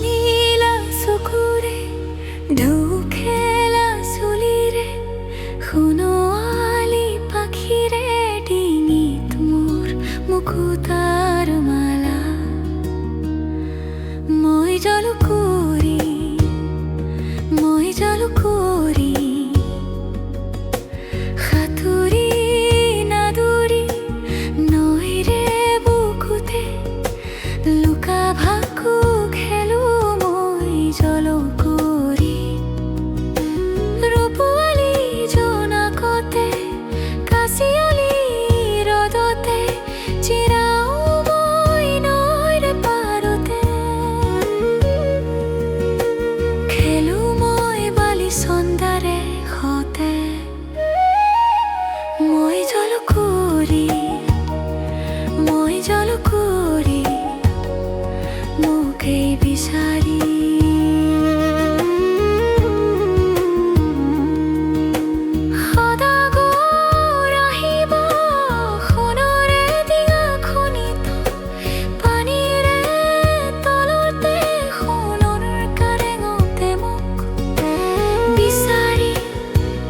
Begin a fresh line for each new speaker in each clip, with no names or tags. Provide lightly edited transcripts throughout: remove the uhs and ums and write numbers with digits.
নীলা চকুৰে ঢৌ খেলা চুলিৰে সোণোৱালী পাখিৰে ডিঙিত মোৰ মুকুতাৰ মালা মই জলকুঁৱৰী সাঁতুৰি নাদুৰি নৈৰে বুকুতে লুকা ভাকু খেলো মই জলকুঁৱৰী ৰূপোৱালী জোনাকতে কাঁচিয়লি ৰ'দতে চিৰাও মই নৈৰ পাৰতে খেলো মই বালি চন্দাৰে সতে মই জলকুঁৱৰী মোকেই বিচাৰি সদাগৰ আহিব সোণৰে ডিঙা খনিত পানীৰে তলতে সোণৰ কাৰেঙতে মোক বিচাৰি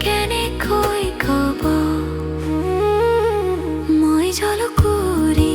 কেনেকৈ কব মই জলকুঁৱৰী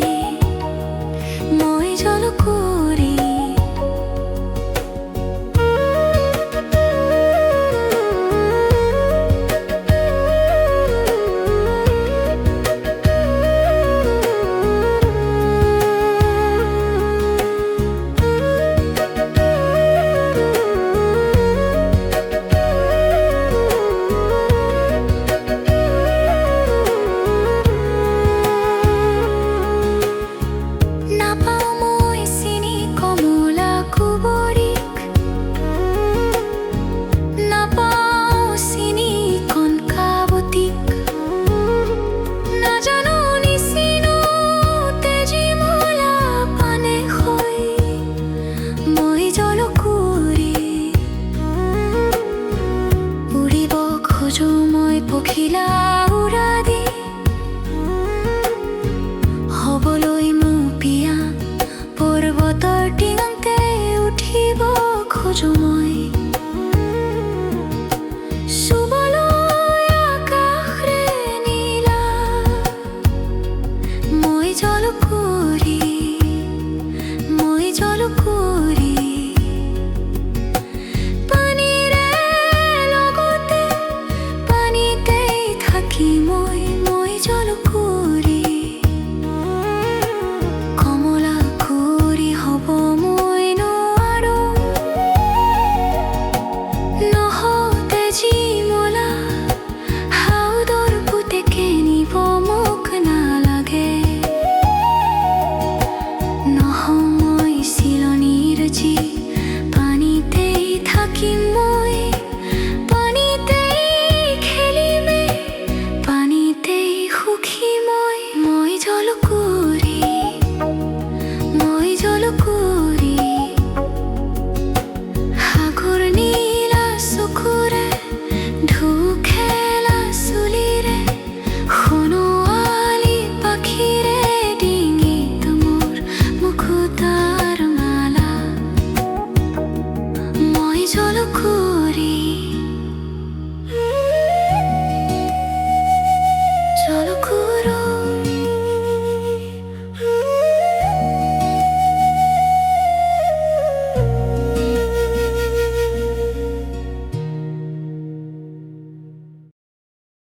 পখিলা উৰা